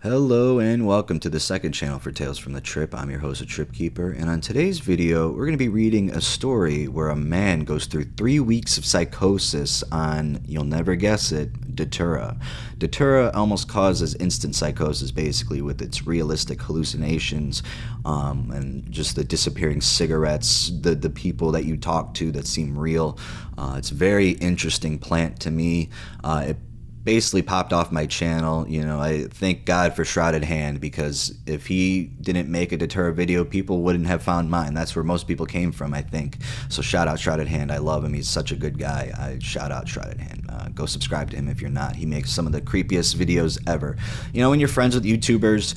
Hello and welcome to the second channel for Tales from the Trip. I'm your host, a Trip Keeper, and on today's video, we're going to be reading a story where a man goes through 3 weeks of psychosis on, you'll never guess it, Datura. Datura almost causes instant psychosis, basically, with its realistic hallucinations and just the disappearing cigarettes, the people that you talk to that seem real. It's a very interesting plant to me. It basically popped off my channel. I thank God for Shrouded Hand, because if he didn't make a Datura video, people wouldn't have found mine. That's where most people came from, I think. So shout out Shrouded Hand. I love him. He's such a good guy. Shout out Shrouded Hand. Go subscribe to him if you're not. He makes some of the creepiest videos ever. When you're friends with YouTubers,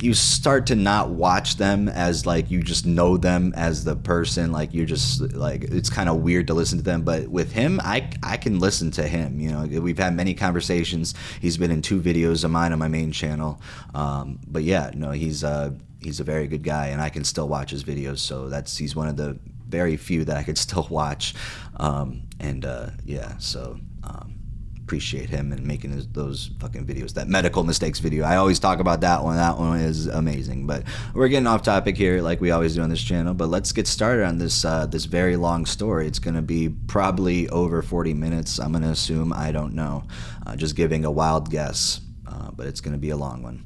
you start to not watch them as like you just know them as the person. Like you're just like, it's kind of weird to listen to them. But with him, I can listen to him. We've had many conversations. He's been in 2 videos of mine on my main channel. But yeah, no, he's a very good guy, and I can still watch his videos. So he's one of the very few that I could still watch. Appreciate him and making those fucking videos. That medical mistakes video, I always talk about that one. That one is amazing. But we're getting off topic here, like we always do on this channel. But let's get started on this this very long story. It's gonna be probably over 40 minutes. I'm gonna assume. I don't know. Just giving a wild guess. But it's gonna be a long one.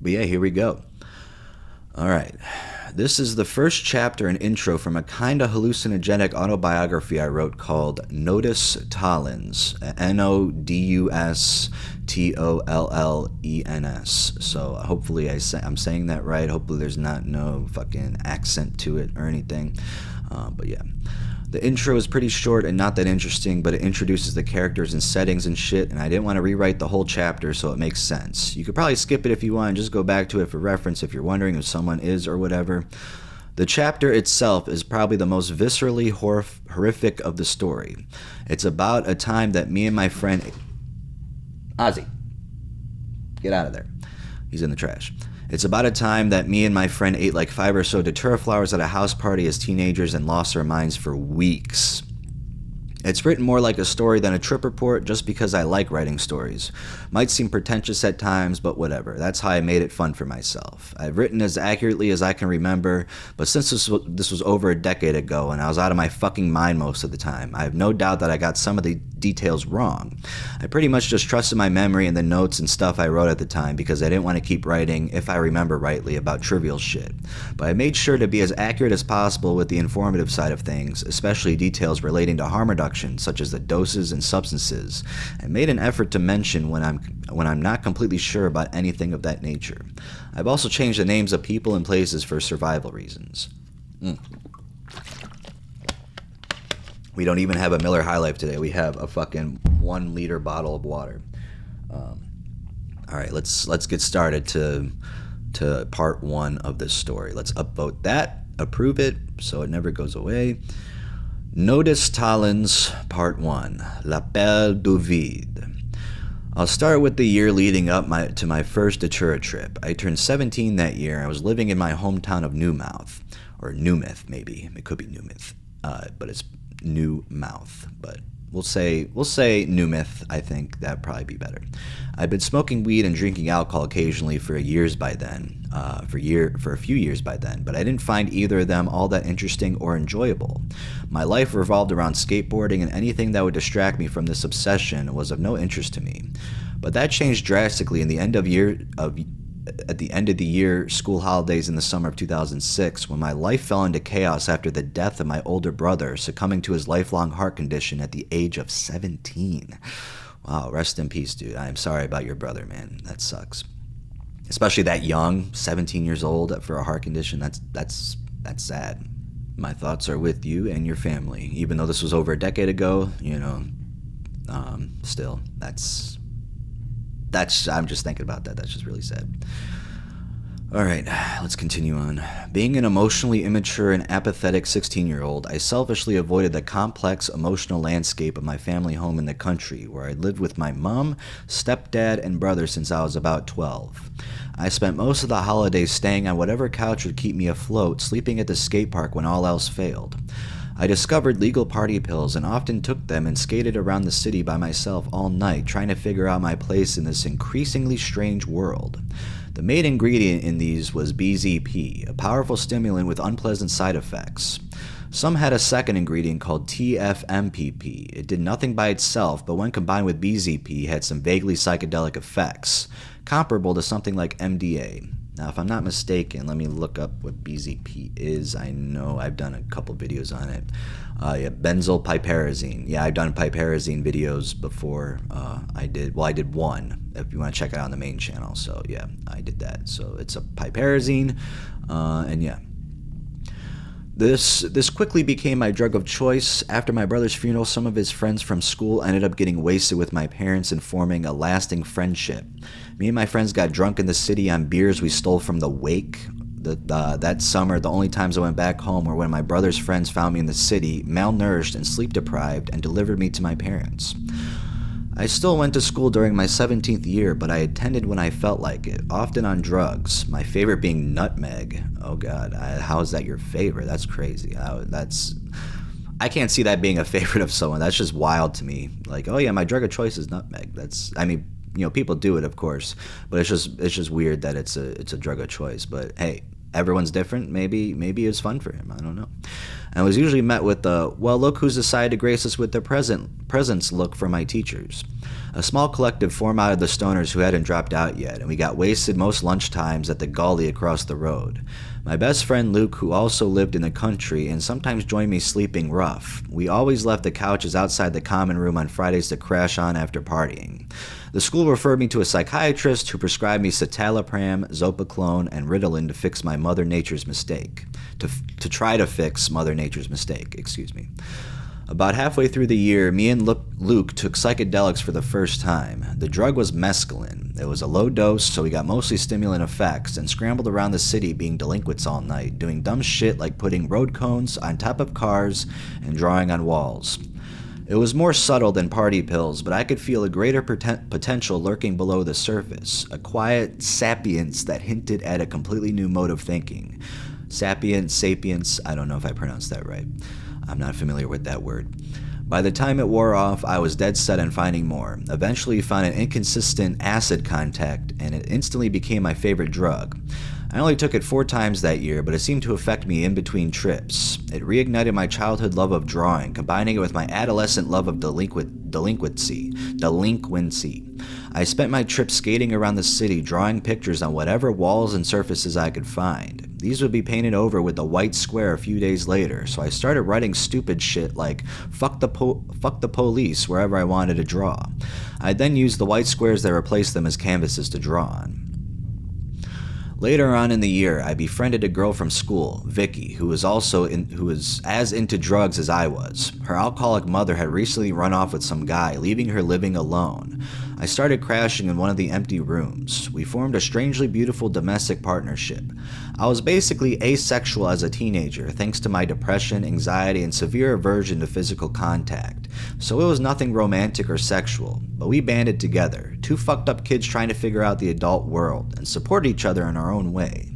But yeah, here we go. All right. This is the first chapter and intro from a kinda hallucinogenic autobiography I wrote called Nodus Tollens, Nodustollens. So hopefully I'm saying that right. Hopefully there's no fucking accent to it or anything. But yeah. The intro is pretty short and not that interesting, but it introduces the characters and settings and shit, and I didn't want to rewrite the whole chapter, so it makes sense. You could probably skip it if you want and just go back to it for reference if you're wondering who someone is or whatever. The chapter itself is probably the most viscerally horrific of the story. It's about a time that me and my friend... Ozzy, get out of there. He's in the trash. It's about a time that me and my friend ate like 5 or so Datura flowers at a house party as teenagers and lost our minds for weeks. It's written more like a story than a trip report just because I like writing stories. Might seem pretentious at times, but whatever. That's how I made it fun for myself. I've written as accurately as I can remember, but since this was over a decade ago and I was out of my fucking mind most of the time, I have no doubt that I got some of the details wrong. I pretty much just trusted my memory and the notes and stuff I wrote at the time because I didn't want to keep writing, if I remember rightly, about trivial shit. But I made sure to be as accurate as possible with the informative side of things, especially details relating to harm reduction, such as the doses and substances. I made an effort to mention when I'm not completely sure about anything of that nature. I've also changed the names of people and places for survival reasons. We don't even have a Miller High Life today. We have a fucking 1-liter bottle of water. All right, let's get started to part 1 of this story. Let's upvote that, approve it, so it never goes away. Nodus Tollens, Part 1, L'Appel du Vide. I'll start with the year leading up to my first Datura trip. I turned 17 that year. I was living in my hometown of Newmouth, or Newmouth maybe. It could be Newmouth, but it's Newmouth. But we'll say Newmouth. I think that'd probably be better. I'd been smoking weed and drinking alcohol occasionally for a few years by then, but I didn't find either of them all that interesting or enjoyable. My life revolved around skateboarding, and anything that would distract me from this obsession was of no interest to me. But that changed drastically at the end of the year school holidays in the summer of 2006, when my life fell into chaos after the death of my older brother, succumbing to his lifelong heart condition at the age of 17. Wow, rest in peace, dude. I am sorry about your brother, man. That sucks. Especially that young, 17 years old for a heart condition. That's sad. My thoughts are with you and your family. Even though this was over a decade ago, still, I'm just thinking about that. That's just really sad. All right, let's continue on. Being an emotionally immature and apathetic 16-year-old, I selfishly avoided the complex emotional landscape of my family home in the country, where I lived with my mom, stepdad, and brother since I was about 12. I spent most of the holidays staying on whatever couch would keep me afloat, sleeping at the skate park when all else failed. I discovered legal party pills and often took them and skated around the city by myself all night, trying to figure out my place in this increasingly strange world. The main ingredient in these was BZP, a powerful stimulant with unpleasant side effects. Some had a second ingredient called TFMPP. It did nothing by itself, but when combined with BZP, had some vaguely psychedelic effects, comparable to something like MDA. Now, if I'm not mistaken, let me look up what BZP is. I know I've done a couple videos on it. Benzylpiperazine. Yeah, I've done piperazine videos before. I did one, if you want to check it out on the main channel. So, yeah, I did that. So, it's a piperazine, and yeah. This quickly became my drug of choice. After my brother's funeral, some of his friends from school ended up getting wasted with my parents and forming a lasting friendship. Me and my friends got drunk in the city on beers we stole from the wake. That summer, the only times I went back home were when my brother's friends found me in the city, malnourished and sleep deprived, and delivered me to my parents. I still went to school during my 17th year, but I attended when I felt like it, often on drugs, my favorite being nutmeg. Oh god, how is that your favorite? That's crazy. I can't see that being a favorite of someone. That's just wild to me. Like, oh yeah, my drug of choice is nutmeg. People do it, of course, but it's just weird that it's a drug of choice. But hey, everyone's different. Maybe it's fun for him. I don't know. And was usually met with the, well, look who's decided to grace us with their presence look from my teachers. A small collective formed out of the stoners who hadn't dropped out yet, and we got wasted most lunchtimes at the gully across the road. My best friend Luke, who also lived in the country and sometimes joined me sleeping rough. We always left the couches outside the common room on Fridays to crash on after partying. The school referred me to a psychiatrist who prescribed me citalopram, zopiclone, and Ritalin to fix my Mother Nature's mistake. To try to fix Mother Nature's mistake, excuse me. About halfway through the year, me and Luke took psychedelics for the first time. The drug was mescaline. It was a low dose, so we got mostly stimulant effects and scrambled around the city being delinquents all night, doing dumb shit like putting road cones on top of cars and drawing on walls. It was more subtle than party pills, but I could feel a greater potential lurking below the surface, a quiet sapience that hinted at a completely new mode of thinking. Sapience, I don't know if I pronounced that right. I'm not familiar with that word. By the time it wore off, I was dead set on finding more. Eventually found an inconsistent acid contact, and it instantly became my favorite drug. I only took it 4 times that year, but it seemed to affect me in between trips. It reignited my childhood love of drawing, combining it with my adolescent love of delinquency. I spent my trips skating around the city, drawing pictures on whatever walls and surfaces I could find. These would be painted over with a white square a few days later, so I started writing stupid shit like, fuck the police, wherever I wanted to draw. I then used the white squares that replaced them as canvases to draw on. Later on in the year, I befriended a girl from school, Vicky, who was as into drugs as I was. Her alcoholic mother had recently run off with some guy, leaving her living alone. I started crashing in one of the empty rooms. We formed a strangely beautiful domestic partnership. I was basically asexual as a teenager, thanks to my depression, anxiety, and severe aversion to physical contact. So it was nothing romantic or sexual, but we banded together, 2 fucked up kids trying to figure out the adult world, and support each other in our own way.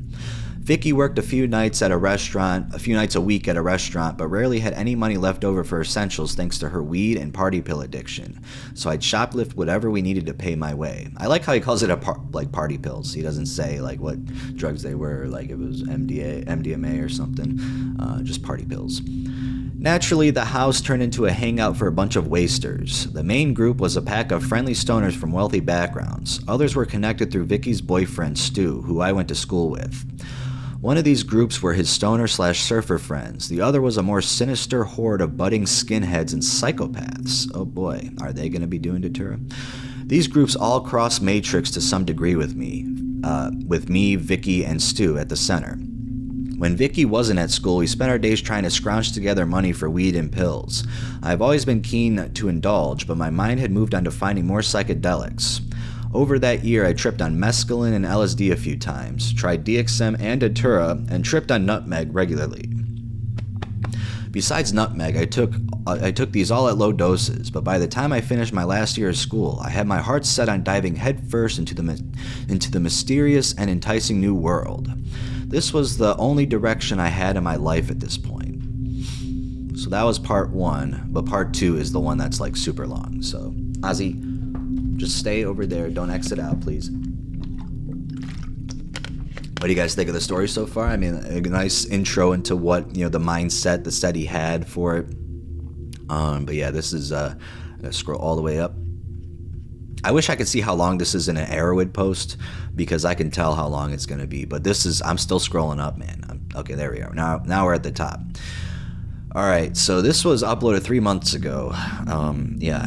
Vicky worked a few nights a week at a restaurant, but rarely had any money left over for essentials thanks to her weed and party pill addiction. So I'd shoplift whatever we needed to pay my way. I like how he calls it party pills. He doesn't say like what drugs they were, like it was MDMA or something. Just party pills. Naturally, the house turned into a hangout for a bunch of wasters. The main group was a pack of friendly stoners from wealthy backgrounds. Others were connected through Vicky's boyfriend, Stu, who I went to school with. One of these groups were his stoner/surfer friends. The other was a more sinister horde of budding skinheads and psychopaths. Oh boy, are they going to be doing Datura? These groups all cross matrix to some degree with me, Vicky, and Stu at the center. When Vicky wasn't at school, we spent our days trying to scrounge together money for weed and pills. I've always been keen to indulge, but my mind had moved on to finding more psychedelics. Over that year, I tripped on mescaline and LSD a few times, tried DXM and Datura, and tripped on nutmeg regularly. Besides nutmeg, I took these all at low doses, but by the time I finished my last year of school, I had my heart set on diving headfirst into the mysterious and enticing new world. This was the only direction I had in my life at this point. So that was part 1, but part 2 is the one that's like super long. So Ozzy, just stay over there. Don't exit out, please. What do you guys think of the story so far? I mean, a nice intro into what, the mindset the study had for it. But yeah, this is, I'm gonna scroll all the way up. I wish I could see how long this is in an Arrowhead post, because I can tell how long it's gonna be. But this is, I'm still scrolling up, man. Okay, there we are. Now we're at the top. All right, so this was uploaded 3 months ago. Yeah, I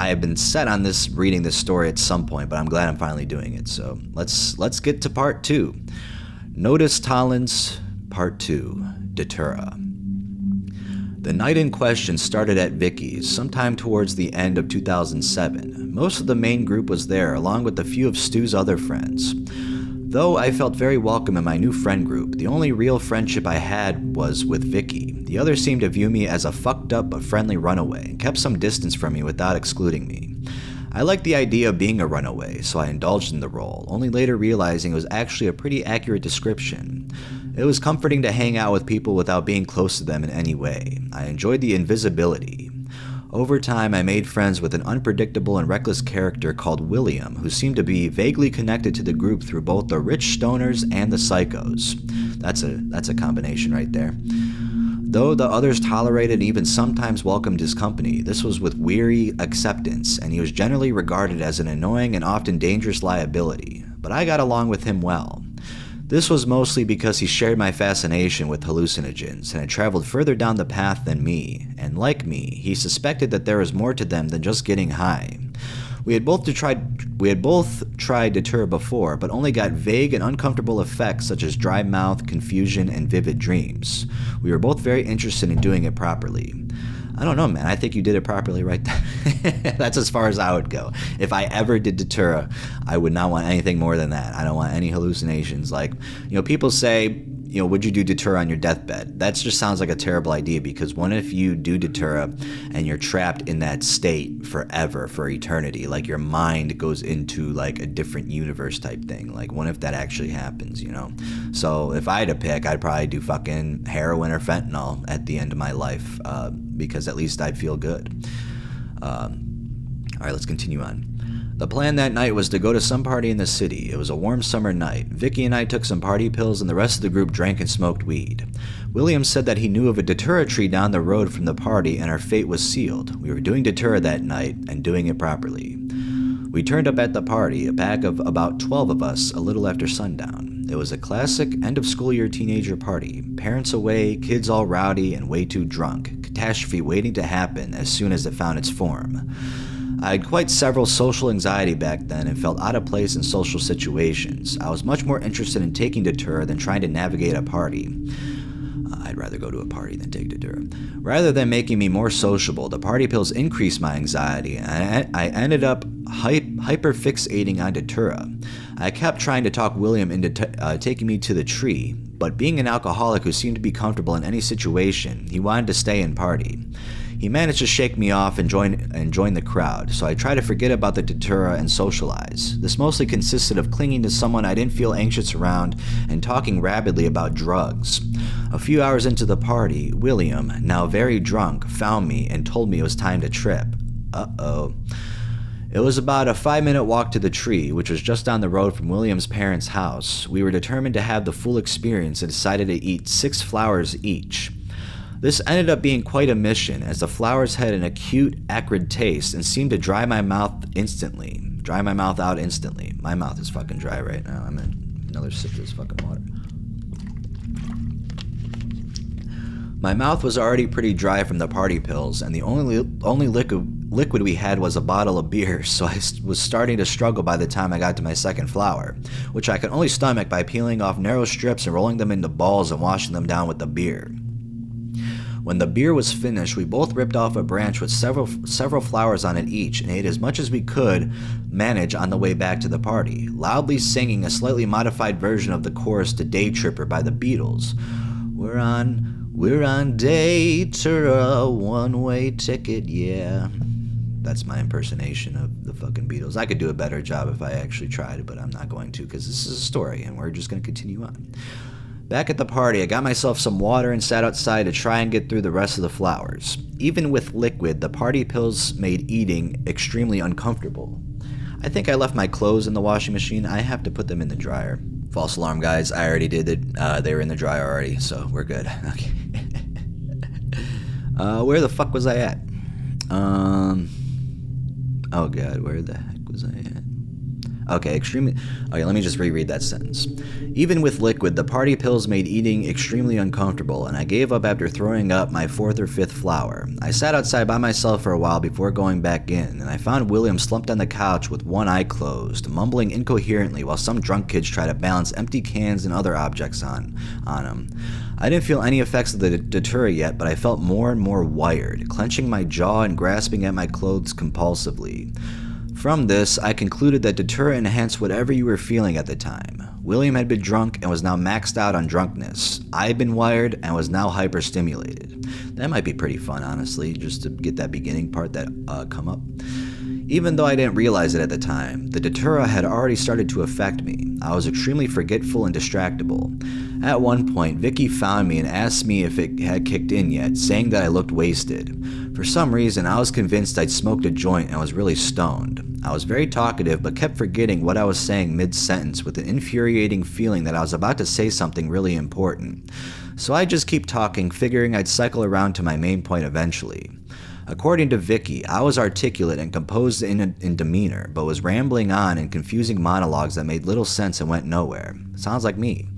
have been set on this, reading this story at some point, but I'm glad I'm finally doing it. So let's get to part 2. Notice Tollins, part 2, Datura. The night in question started at Vicky's sometime towards the end of 2007. Most of the main group was there, along with a few of Stu's other friends. Though I felt very welcome in my new friend group, the only real friendship I had was with Vicky. The others seemed to view me as a fucked up but friendly runaway and kept some distance from me without excluding me. I liked the idea of being a runaway, so I indulged in the role, only later realizing it was actually a pretty accurate description. It was comforting to hang out with people without being close to them in any way. I enjoyed the invisibility. Over time, I made friends with an unpredictable and reckless character called William, who seemed to be vaguely connected to the group through both the rich stoners and the psychos. That's a combination right there. Though the others tolerated and even sometimes welcomed his company, this was with weary acceptance, and he was generally regarded as an annoying and often dangerous liability. But I got along with him well. This was mostly because he shared my fascination with hallucinogens and had traveled further down the path than me, and like me, he suspected that there was more to them than just getting high. We had both tried Datura before, but only got vague and uncomfortable effects such as dry mouth, confusion, and vivid dreams. We were both very interested in doing it properly. I don't know, man. I think you did it properly right there. That's as far as I would go. If I ever did Datura, I would not want anything more than that. I don't want any hallucinations. Like, people say, would you do Datura on your deathbed? That just sounds like a terrible idea, because what if you do Datura and you're trapped in that state forever, for eternity? Like, your mind goes into like a different universe type thing. Like, what if that actually happens, So if I had to pick, I'd probably do fucking heroin or fentanyl at the end of my life, because at least I'd feel good. All right, let's continue on. The plan that night was to go to some party in the city. It was a warm summer night. Vicky and I took some party pills, and the rest of the group drank and smoked weed. William said that he knew of a Datura tree down the road from the party, and our fate was sealed. We were doing Datura that night, and doing it properly. We turned up at the party, a pack of about 12 of us, a little after sundown. It was a classic end-of-school-year teenager party. Parents away, kids all rowdy and way too drunk. Catastrophe waiting to happen as soon as it found its form. I had quite several social anxiety back then and felt out of place in social situations. I was much more interested in taking Datura than trying to navigate a party. I'd rather go to a party than take Datura. Rather than making me more sociable, the party pills increased my anxiety, and I ended up hyper-fixating on Datura. I kept trying to talk William into taking me to the tree, but being an alcoholic who seemed to be comfortable in any situation, he wanted to stay and party. He managed to shake me off and join the crowd, so I tried to forget about the Datura and socialize. This mostly consisted of clinging to someone I didn't feel anxious around and talking rapidly about drugs. A few hours into the party, William, now very drunk, found me and told me it was time to trip. Uh-oh. It was about a 5-minute walk to the tree, which was just down the road from William's parents' house. We were determined to have the full experience and decided to eat 6 flowers each. This ended up being quite a mission, as the flowers had an acute, acrid taste and seemed to dry my mouth out instantly. My mouth is fucking dry right now. I'm in another sip of this fucking water. My mouth was already pretty dry from the party pills, and the only liquid we had was a bottle of beer, so I was starting to struggle by the time I got to my second flower, which I could only stomach by peeling off narrow strips and rolling them into balls and washing them down with the beer. When the beer was finished, we both ripped off a branch with several flowers on it each and ate as much as we could manage on the way back to the party, loudly singing a slightly modified version of the chorus to Day Tripper by the Beatles. We're on Datura, one-way ticket, yeah. That's my impersonation of the fucking Beatles. I could do a better job if I actually tried, but I'm not going to, because this is a story, and we're just going to continue on. Back at the party, I got myself some water and sat outside to try and get through the rest of the flowers. Even with liquid, the party pills made eating extremely uncomfortable. I think I left my clothes in the washing machine. I have to put them in the dryer. False alarm, guys. I already did it. They were in the dryer already, so we're good. Okay. Where the fuck was I at? Oh god, where the heck was I at? Okay, let me just reread that sentence. Even with liquid, the party pills made eating extremely uncomfortable, and I gave up after throwing up my fourth or fifth flower. I sat outside by myself for a while before going back in, and I found William slumped on the couch with one eye closed, mumbling incoherently while some drunk kids try to balance empty cans and other objects on him. I didn't feel any effects of the Datura yet, but I felt more and more wired, clenching my jaw and grasping at my clothes compulsively. From this, I concluded that Datura enhanced whatever you were feeling at the time. William had been drunk and was now maxed out on drunkenness. I had been wired and was now hyperstimulated. That might be pretty fun, honestly, just to get that beginning part that come up. Even though I didn't realize it at the time, the Datura had already started to affect me. I was extremely forgetful and distractible. At one point, Vicky found me and asked me if it had kicked in yet, saying that I looked wasted. For some reason, I was convinced I'd smoked a joint and was really stoned. I was very talkative but kept forgetting what I was saying mid-sentence with an infuriating feeling that I was about to say something really important. So I just keep talking, figuring I'd cycle around to my main point eventually. According to Vicky, I was articulate and composed in demeanor, but was rambling on in confusing monologues that made little sense and went nowhere. Sounds like me.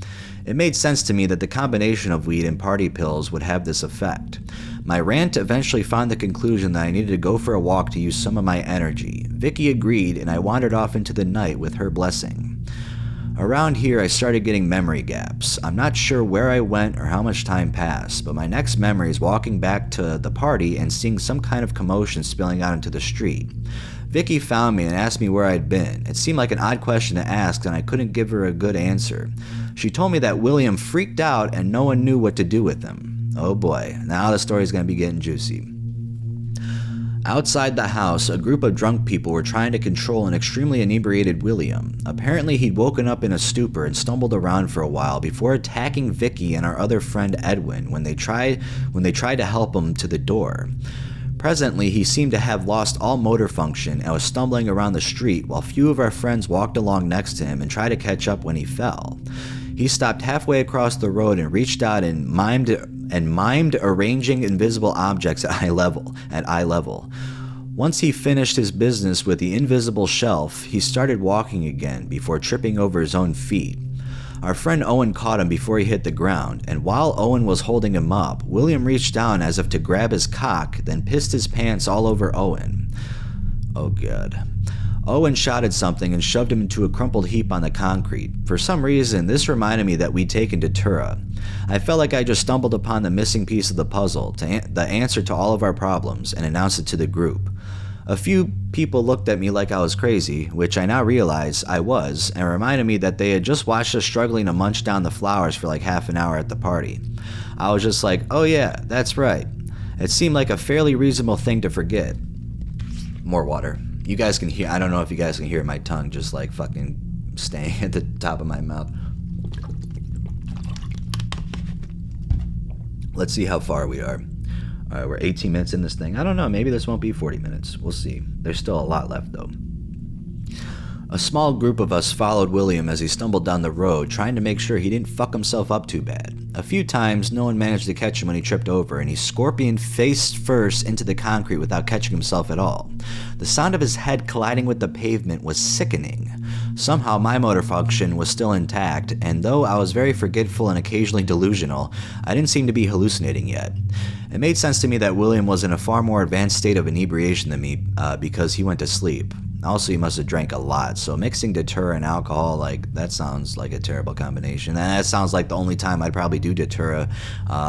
It made sense to me that the combination of weed and party pills would have this effect. My rant eventually found the conclusion that I needed to go for a walk to use some of my energy. Vicky agreed, and I wandered off into the night with her blessing. Around here, I started getting memory gaps. I'm not sure where I went or how much time passed, but my next memory is walking back to the party and seeing some kind of commotion spilling out into the street. Vicky found me and asked me where I'd been. It seemed like an odd question to ask, and I couldn't give her a good answer. She told me that William freaked out and no one knew what to do with him. Oh boy, now the story's gonna be getting juicy. Outside the house, a group of drunk people were trying to control an extremely inebriated William. Apparently, he'd woken up in a stupor and stumbled around for a while before attacking Vicky and our other friend Edwin when they tried to help him to the door. Presently, he seemed to have lost all motor function and was stumbling around the street while few of our friends walked along next to him and tried to catch up when he fell. He stopped halfway across the road and reached out and mimed arranging invisible objects at eye level. Once he finished his business with the invisible shelf, he started walking again before tripping over his own feet. Our friend Owen caught him before he hit the ground, and while Owen was holding him up, William reached down as if to grab his cock, then pissed his pants all over Owen. Oh god. Owen shouted something and shoved him into a crumpled heap on the concrete. For some reason, this reminded me that we'd taken Datura. I felt like I just stumbled upon the missing piece of the puzzle, the answer to all of our problems, and announced it to the group. A few people looked at me like I was crazy, which I now realize I was, and reminded me that they had just watched us struggling to munch down the flowers for like half an hour at the party. I was just like, oh yeah, that's right. It seemed like a fairly reasonable thing to forget. More water. You guys can hear, I don't know if you guys can hear my tongue just like fucking staying at the top of my mouth. Let's see how far we are. All right, we're 18 minutes in this thing. I don't know, maybe this won't be 40 minutes. We'll see. There's still a lot left though. A small group of us followed William as he stumbled down the road, trying to make sure he didn't fuck himself up too bad. A few times, no one managed to catch him when he tripped over, and he scorpioned face first into the concrete without catching himself at all. The sound of his head colliding with the pavement was sickening. Somehow my motor function was still intact, and though I was very forgetful and occasionally delusional, I didn't seem to be hallucinating yet. It made sense to me that William was in a far more advanced state of inebriation than me because he went to sleep. Also, he must have drank a lot, so mixing Datura and alcohol, like, that sounds like a terrible combination. And that sounds like the only time I'd probably do Datura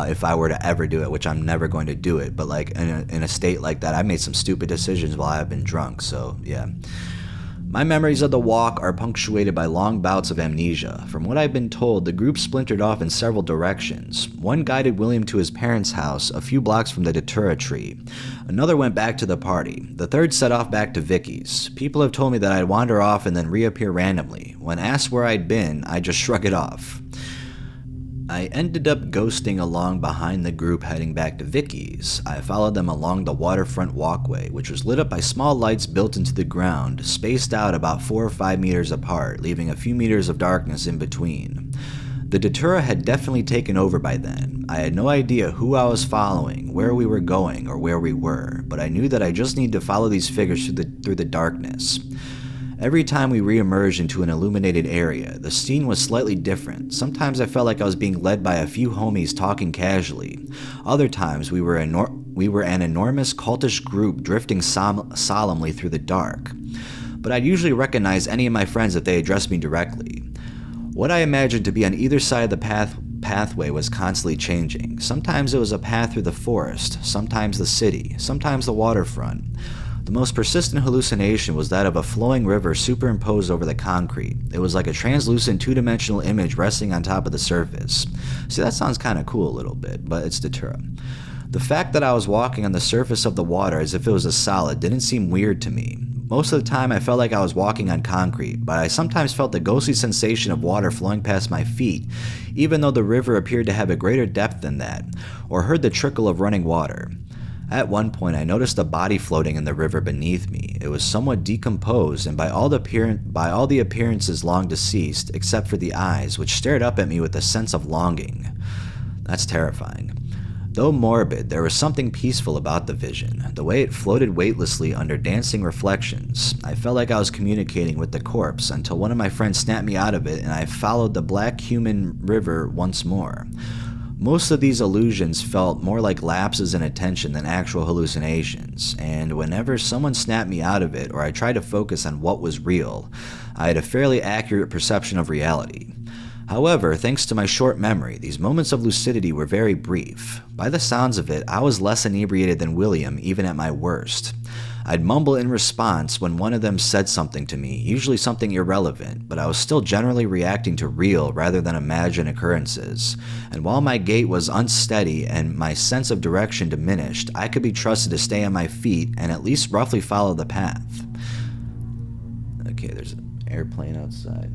if I were to ever do it, which I'm never going to do it. But, like, in a state like that, I made some stupid decisions while I've been drunk, so, yeah. My memories of the walk are punctuated by long bouts of amnesia. From what I've been told, the group splintered off in several directions. One guided William to his parents' house, a few blocks from the Datura tree. Another went back to the party. The third set off back to Vicky's. People have told me that I'd wander off and then reappear randomly. When asked where I'd been, I just shrug it off. I ended up ghosting along behind the group heading back to Vicky's. I followed them along the waterfront walkway, which was lit up by small lights built into the ground, spaced out about 4 or 5 meters apart, leaving a few meters of darkness in between. The Datura had definitely taken over by then. I had no idea who I was following, where we were going, or where we were, but I knew that I just needed to follow these figures through the darkness. Every time we re-emerged into an illuminated area, the scene was slightly different. Sometimes I felt like I was being led by a few homies talking casually. Other times we were an enormous cultish group drifting solemnly through the dark. But I'd usually recognize any of my friends if they addressed me directly. What I imagined to be on either side of the pathway was constantly changing. Sometimes it was a path through the forest, sometimes the city, sometimes the waterfront. The most persistent hallucination was that of a flowing river superimposed over the concrete. It was like a translucent two-dimensional image resting on top of the surface. See, that sounds kind of cool a little bit, but it's Datura. The fact that I was walking on the surface of the water as if it was a solid didn't seem weird to me. Most of the time I felt like I was walking on concrete, but I sometimes felt the ghostly sensation of water flowing past my feet, even though the river appeared to have a greater depth than that, or heard the trickle of running water. At one point, I noticed a body floating in the river beneath me. It was somewhat decomposed and by all the appearances long deceased, except for the eyes, which stared up at me with a sense of longing. That's terrifying. Though morbid, there was something peaceful about the vision, the way it floated weightlessly under dancing reflections. I felt like I was communicating with the corpse until one of my friends snapped me out of it and I followed the black human river once more. Most of these illusions felt more like lapses in attention than actual hallucinations, and whenever someone snapped me out of it or I tried to focus on what was real, I had a fairly accurate perception of reality. However, thanks to my short memory, these moments of lucidity were very brief. By the sounds of it, I was less inebriated than William, even at my worst. I'd mumble in response when one of them said something to me, usually something irrelevant, but I was still generally reacting to real rather than imagined occurrences. And while my gait was unsteady and my sense of direction diminished, I could be trusted to stay on my feet and at least roughly follow the path. Okay, there's an airplane outside.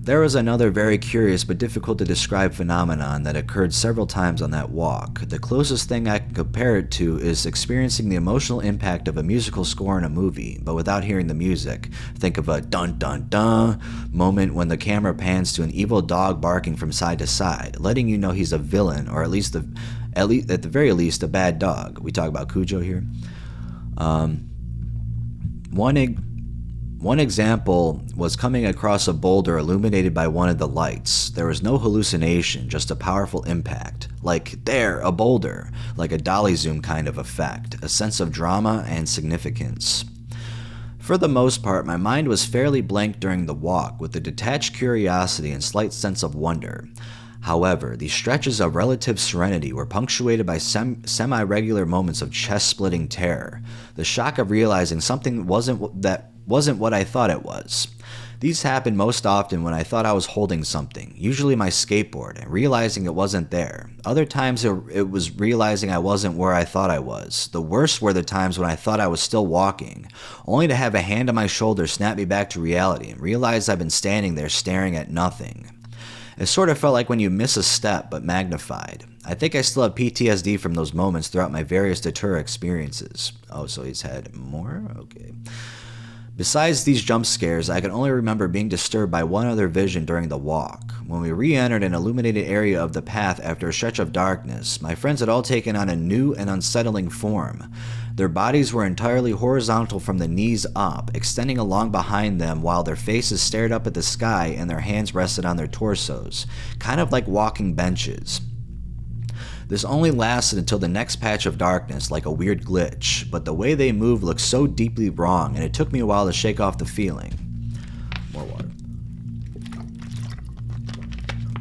There was another very curious but difficult to describe phenomenon that occurred several times on that walk. The closest thing I can compare it to is experiencing the emotional impact of a musical score in a movie, but without hearing the music. Think of a dun dun dun moment when the camera pans to an evil dog barking from side to side, letting you know he's a villain, or at the very least a bad dog. We talk about Cujo here. One example was coming across a boulder illuminated by one of the lights. There was no hallucination, just a powerful impact. Like, there, a boulder. Like a dolly zoom kind of effect. A sense of drama and significance. For the most part, my mind was fairly blank during the walk, with a detached curiosity and slight sense of wonder. However, these stretches of relative serenity were punctuated by semi-regular moments of chest-splitting terror. The shock of realizing something wasn't what I thought it was. These happened most often when I thought I was holding something, usually my skateboard, and realizing it wasn't there. Other times it was realizing I wasn't where I thought I was. The worst were the times when I thought I was still walking, only to have a hand on my shoulder snap me back to reality and realize I've been standing there staring at nothing. It sort of felt like when you miss a step, but magnified. I think I still have PTSD from those moments throughout my various Datura experiences. Oh, so he's had more? Okay. Besides these jump scares, I can only remember being disturbed by one other vision during the walk. When we re-entered an illuminated area of the path after a stretch of darkness, my friends had all taken on a new and unsettling form. Their bodies were entirely horizontal from the knees up, extending along behind them while their faces stared up at the sky and their hands rested on their torsos, kind of like walking benches. This only lasted until the next patch of darkness, like a weird glitch, but the way they moved looked so deeply wrong, and it took me a while to shake off the feeling. More water.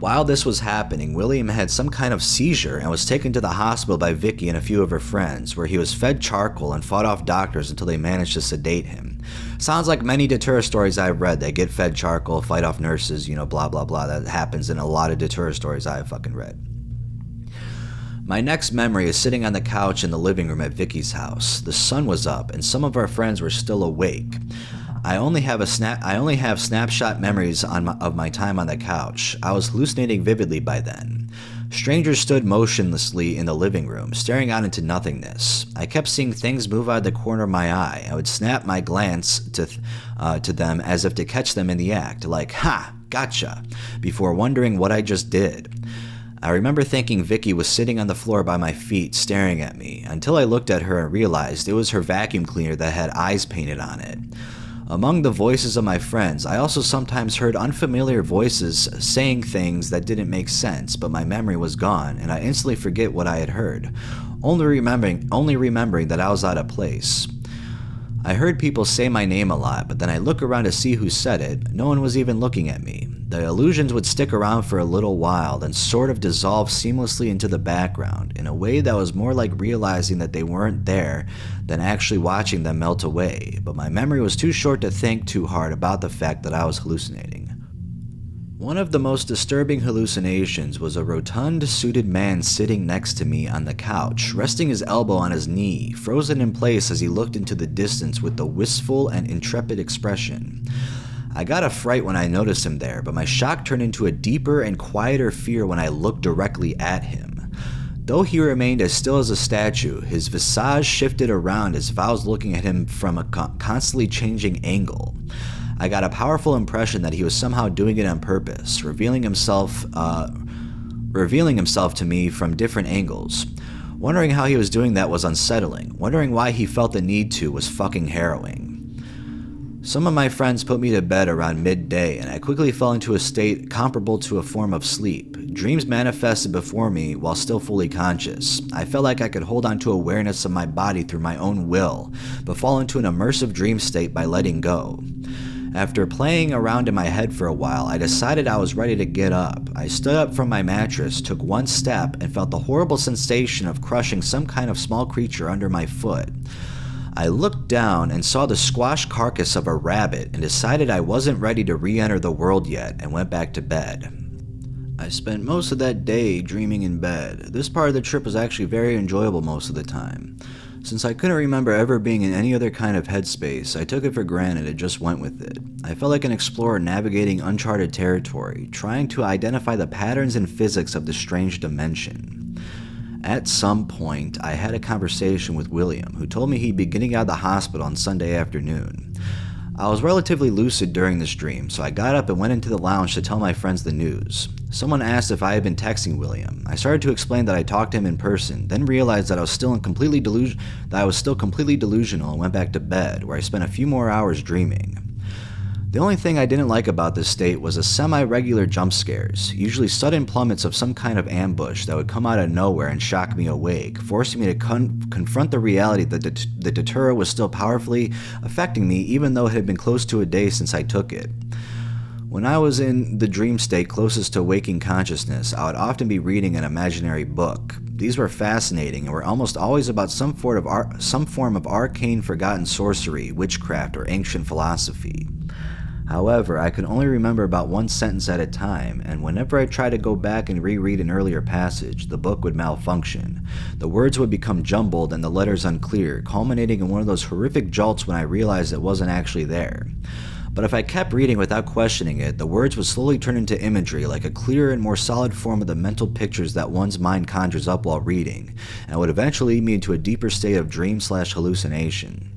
While this was happening, William had some kind of seizure and was taken to the hospital by Vicky and a few of her friends, where he was fed charcoal and fought off doctors until they managed to sedate him. Sounds like many Datura stories I've read. They get fed charcoal, fight off nurses, blah blah blah. That happens in a lot of Datura stories I've fucking read. My next memory is sitting on the couch in the living room at Vicky's house. The sun was up, and some of our friends were still awake. I only have snapshot memories of my time on the couch. I was hallucinating vividly by then. Strangers stood motionlessly in the living room, staring out into nothingness. I kept seeing things move out of the corner of my eye. I would snap my glance to them as if to catch them in the act, like, "Ha, gotcha," before wondering what I just did. I remember thinking Vicky was sitting on the floor by my feet, staring at me, until I looked at her and realized it was her vacuum cleaner that had eyes painted on it. Among the voices of my friends, I also sometimes heard unfamiliar voices saying things that didn't make sense, but my memory was gone, and I instantly forget what I had heard, only remembering that I was out of place. I heard people say my name a lot, but then I look around to see who said it. No one was even looking at me. The illusions would stick around for a little while, then sort of dissolve seamlessly into the background, in a way that was more like realizing that they weren't there than actually watching them melt away. But my memory was too short to think too hard about the fact that I was hallucinating. One of the most disturbing hallucinations was a rotund, suited man sitting next to me on the couch, resting his elbow on his knee, frozen in place as he looked into the distance with a wistful and intrepid expression. I got a fright when I noticed him there, but my shock turned into a deeper and quieter fear when I looked directly at him. Though he remained as still as a statue, his visage shifted around as if I was looking at him from a constantly changing angle. I got a powerful impression that he was somehow doing it on purpose, revealing himself to me from different angles. Wondering how he was doing that was unsettling. Wondering why he felt the need to was fucking harrowing. Some of my friends put me to bed around midday, and I quickly fell into a state comparable to a form of sleep. Dreams manifested before me while still fully conscious. I felt like I could hold on to awareness of my body through my own will, but fall into an immersive dream state by letting go. After playing around in my head for a while, I decided I was ready to get up. I stood up from my mattress, took one step, and felt the horrible sensation of crushing some kind of small creature under my foot. I looked down and saw the squashed carcass of a rabbit and decided I wasn't ready to re-enter the world yet and went back to bed. I spent most of that day dreaming in bed. This part of the trip was actually very enjoyable most of the time. Since I couldn't remember ever being in any other kind of headspace, I took it for granted and just went with it. I felt like an explorer navigating uncharted territory, trying to identify the patterns and physics of this strange dimension. At some point, I had a conversation with William, who told me he'd be getting out of the hospital on Sunday afternoon. I was relatively lucid during this dream, so I got up and went into the lounge to tell my friends the news. Someone asked if I had been texting William. I started to explain that I talked to him in person, then realized that I was still completely delusional and went back to bed, where I spent a few more hours dreaming. The only thing I didn't like about this state was the semi-regular jump scares, usually sudden plummets of some kind of ambush that would come out of nowhere and shock me awake, forcing me to confront the reality that the Datura was still powerfully affecting me even though it had been close to a day since I took it. When I was in the dream state closest to waking consciousness, I would often be reading an imaginary book. These were fascinating and were almost always about some form of arcane forgotten sorcery, witchcraft, or ancient philosophy. However, I could only remember about one sentence at a time, and whenever I tried to go back and reread an earlier passage, the book would malfunction. The words would become jumbled and the letters unclear, culminating in one of those horrific jolts when I realized it wasn't actually there. But if I kept reading without questioning it, the words would slowly turn into imagery, like a clearer and more solid form of the mental pictures that one's mind conjures up while reading, and would eventually lead me into a deeper state of dream/hallucination.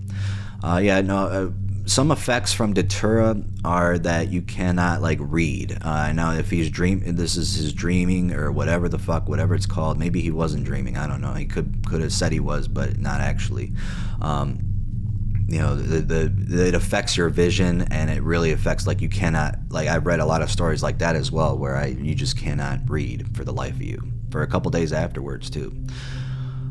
Some effects from Datura are that you cannot read. Now if this is his dreaming or whatever it's called. Maybe he wasn't dreaming. I don't know. He could have said he was, but not actually. It affects your vision, and it really affects you cannot. I've read a lot of stories like that as well, where you just cannot read for the life of you for a couple days afterwards too.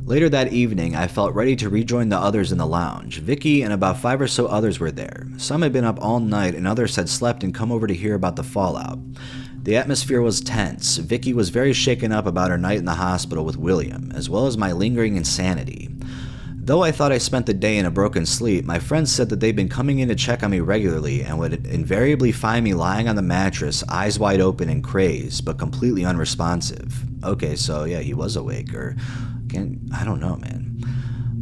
Later that evening, I felt ready to rejoin the others in the lounge. Vicky and about 5 or so others were there. Some had been up all night, and others had slept and come over to hear about the fallout. The atmosphere was tense. Vicky was very shaken up about her night in the hospital with William, as well as my lingering insanity. Though I thought I spent the day in a broken sleep, my friends said that they'd been coming in to check on me regularly and would invariably find me lying on the mattress, eyes wide open and crazed, but completely unresponsive. Okay, so yeah, he was awake, or I don't know, man.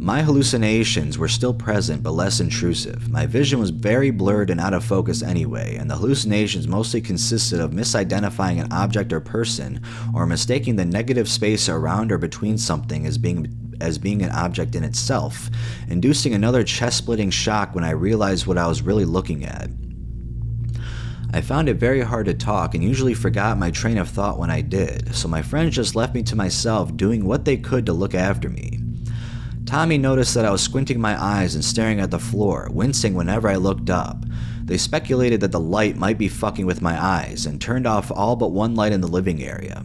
My hallucinations were still present but less intrusive. My vision was very blurred and out of focus anyway, and the hallucinations mostly consisted of misidentifying an object or person, or mistaking the negative space around or between something as being an object in itself, inducing another chest-splitting shock when I realized what I was really looking at. I found it very hard to talk and usually forgot my train of thought when I did, so my friends just left me to myself doing what they could to look after me. Tommy noticed that I was squinting my eyes and staring at the floor, wincing whenever I looked up. They speculated that the light might be fucking with my eyes and turned off all but one light in the living area.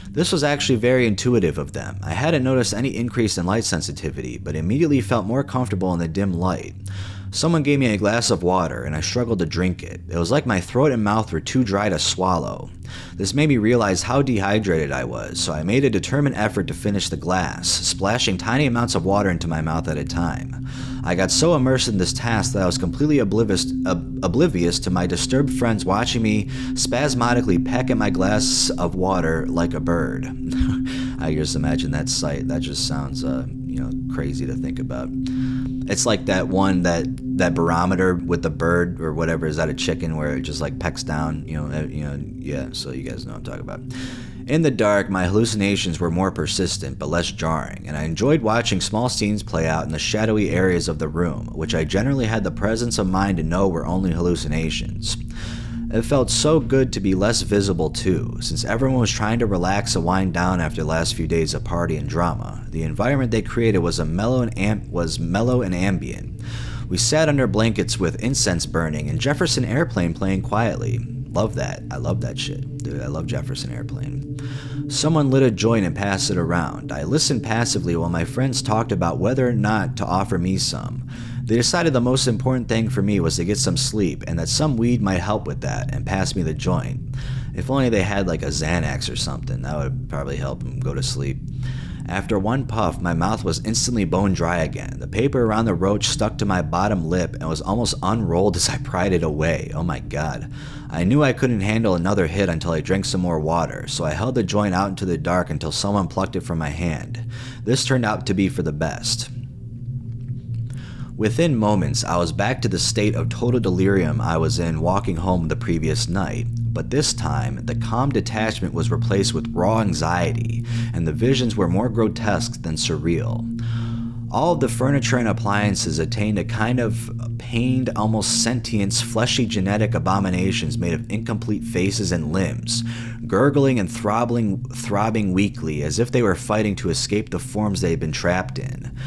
This was actually very intuitive of them. I hadn't noticed any increase in light sensitivity, but immediately felt more comfortable in the dim light. Someone gave me a glass of water, and I struggled to drink it. It was like my throat and mouth were too dry to swallow. This made me realize how dehydrated I was, so I made a determined effort to finish the glass, splashing tiny amounts of water into my mouth at a time. I got so immersed in this task that I was completely oblivious to my disturbed friends watching me spasmodically peck at my glass of water like a bird. I just imagine that sight. That just sounds, crazy to think about. It's like that one, that barometer with the bird or whatever, is that a chicken where it just like pecks down, yeah, so you guys know what I'm talking about. In the dark, my hallucinations were more persistent but less jarring, and I enjoyed watching small scenes play out in the shadowy areas of the room, which I generally had the presence of mind to know were only hallucinations. It felt so good to be less visible too, since everyone was trying to relax and wind down after the last few days of party and drama. The environment they created was mellow and ambient. We sat under blankets with incense burning and Jefferson Airplane playing quietly. Love that. I love that shit. Dude, I love Jefferson Airplane. Someone lit a joint and passed it around. I listened passively while my friends talked about whether or not to offer me some. They decided the most important thing for me was to get some sleep and that some weed might help with that, and passed me the joint. If only they had like a Xanax or something, that would probably help them go to sleep. After one puff, my mouth was instantly bone dry again. The paper around the roach stuck to my bottom lip and was almost unrolled as I pried it away. Oh my god. I knew I couldn't handle another hit until I drank some more water, so I held the joint out into the dark until someone plucked it from my hand. This turned out to be for the best. Within moments, I was back to the state of total delirium I was in walking home the previous night, but this time, the calm detachment was replaced with raw anxiety, and the visions were more grotesque than surreal. All of the furniture and appliances attained a kind of pained, almost sentient, fleshy genetic abominations made of incomplete faces and limbs, gurgling and throbbing weakly as if they were fighting to escape the forms they had been trapped in.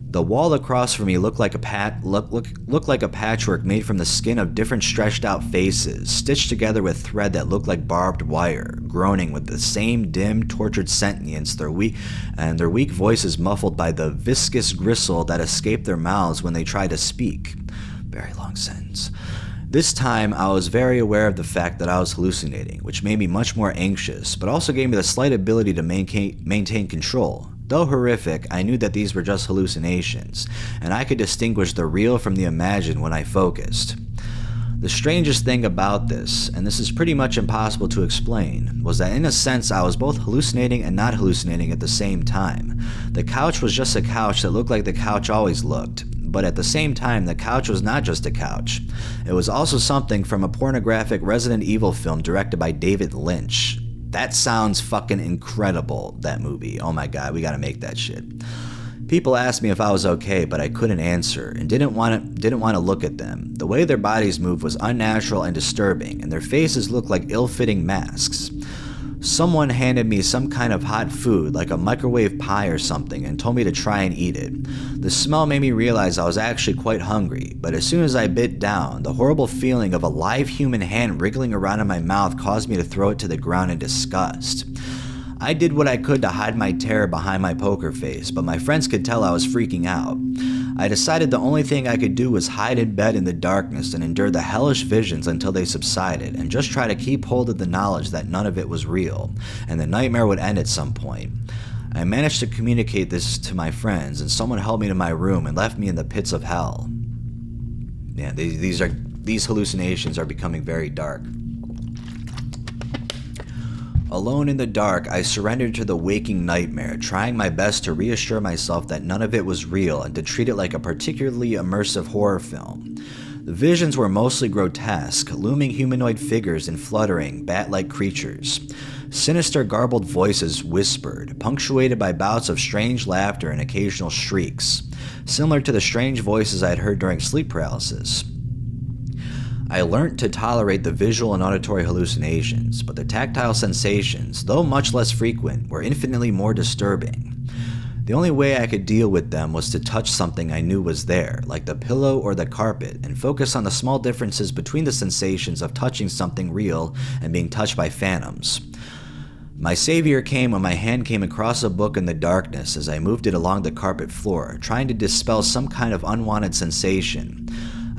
The wall across from me looked like a patchwork made from the skin of different stretched out faces, stitched together with thread that looked like barbed wire, groaning with the same dim, tortured sentience, their weak voices muffled by the viscous gristle that escaped their mouths when they tried to speak. Very long sentence. This time, I was very aware of the fact that I was hallucinating, which made me much more anxious, but also gave me the slight ability to maintain control. Though horrific, I knew that these were just hallucinations, and I could distinguish the real from the imagined when I focused. The strangest thing about this, and this is pretty much impossible to explain, was that in a sense I was both hallucinating and not hallucinating at the same time. The couch was just a couch that looked like the couch always looked, but at the same time the couch was not just a couch. It was also something from a pornographic Resident Evil film directed by David Lynch. That sounds fucking incredible, that movie. Oh my god, we gotta make that shit. People asked me if I was okay, but I couldn't answer and didn't want to look at them. The way their bodies moved was unnatural and disturbing, and their faces looked like ill-fitting masks. Someone handed me some kind of hot food, like a microwave pie or something, and told me to try and eat it. The smell made me realize I was actually quite hungry, but as soon as I bit down, the horrible feeling of a live human hand wriggling around in my mouth caused me to throw it to the ground in disgust. I did what I could to hide my terror behind my poker face, but my friends could tell I was freaking out. I decided the only thing I could do was hide in bed in the darkness and endure the hellish visions until they subsided, and just try to keep hold of the knowledge that none of it was real, and the nightmare would end at some point. I managed to communicate this to my friends, and someone held me to my room and left me in the pits of hell. Yeah, these hallucinations are becoming very dark. Alone in the dark, I surrendered to the waking nightmare, trying my best to reassure myself that none of it was real and to treat it like a particularly immersive horror film. The visions were mostly grotesque, looming humanoid figures and fluttering, bat-like creatures. Sinister, garbled voices whispered, punctuated by bouts of strange laughter and occasional shrieks, similar to the strange voices I had heard during sleep paralysis. I learnt to tolerate the visual and auditory hallucinations, but the tactile sensations, though much less frequent, were infinitely more disturbing. The only way I could deal with them was to touch something I knew was there, like the pillow or the carpet, and focus on the small differences between the sensations of touching something real and being touched by phantoms. My savior came when my hand came across a book in the darkness as I moved it along the carpet floor, trying to dispel some kind of unwanted sensation.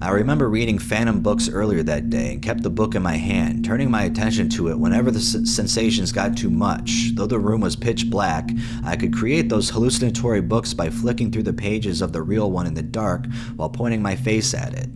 I remember reading Phantom books earlier that day and kept the book in my hand, turning my attention to it whenever the sensations got too much. Though the room was pitch black, I could create those hallucinatory books by flicking through the pages of the real one in the dark while pointing my face at it.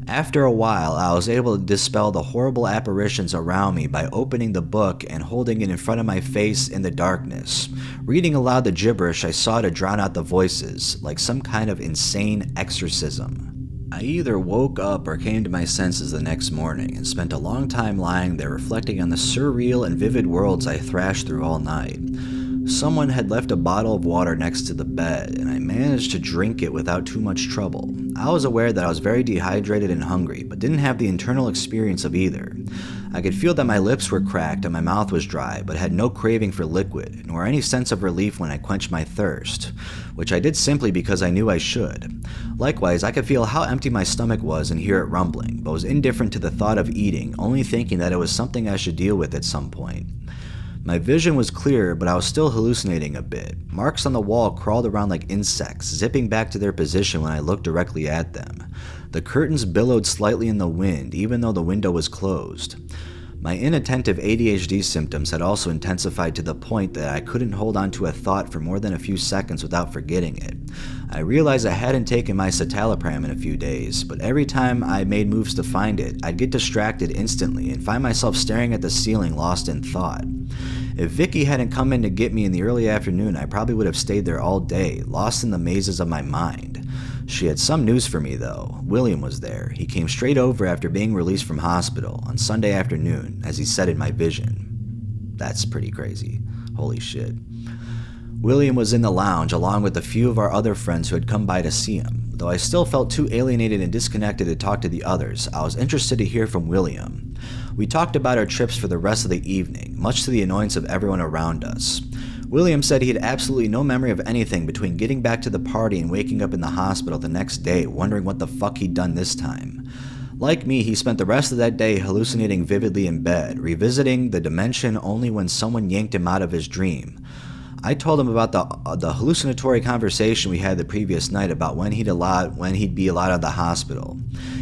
After a while, I was able to dispel the horrible apparitions around me by opening the book and holding it in front of my face in the darkness, reading aloud the gibberish I saw to drown out the voices, like some kind of insane exorcism. I either woke up or came to my senses the next morning and spent a long time lying there reflecting on the surreal and vivid worlds I thrashed through all night. Someone had left a bottle of water next to the bed, and I managed to drink it without too much trouble. I was aware that I was very dehydrated and hungry, but didn't have the internal experience of either. I could feel that my lips were cracked and my mouth was dry, but had no craving for liquid, nor any sense of relief when I quenched my thirst, which I did simply because I knew I should. Likewise, I could feel how empty my stomach was and hear it rumbling, but was indifferent to the thought of eating, only thinking that it was something I should deal with at some point. My vision was clear, but I was still hallucinating a bit. Marks on the wall crawled around like insects, zipping back to their position when I looked directly at them. The curtains billowed slightly in the wind, even though the window was closed. My inattentive ADHD symptoms had also intensified to the point that I couldn't hold on to a thought for more than a few seconds without forgetting it. I realized I hadn't taken my citalopram in a few days, but every time I made moves to find it, I'd get distracted instantly and find myself staring at the ceiling lost in thought. If Vicky hadn't come in to get me in the early afternoon, I probably would have stayed there all day, lost in the mazes of my mind. She had some news for me, though. William was there. He came straight over after being released from hospital on Sunday afternoon, as he said in my vision. That's pretty crazy. Holy shit. William was in the lounge along with a few of our other friends who had come by to see him. Though I still felt too alienated and disconnected to talk to the others, I was interested to hear from William. We talked about our trips for the rest of the evening, much to the annoyance of everyone around us. William said he had absolutely no memory of anything between getting back to the party and waking up in the hospital the next day, wondering what the fuck he'd done this time. Like me, he spent the rest of that day hallucinating vividly in bed, revisiting the dimension only when someone yanked him out of his dream. I told him about the hallucinatory conversation we had the previous night about when he'd be allowed out of the hospital.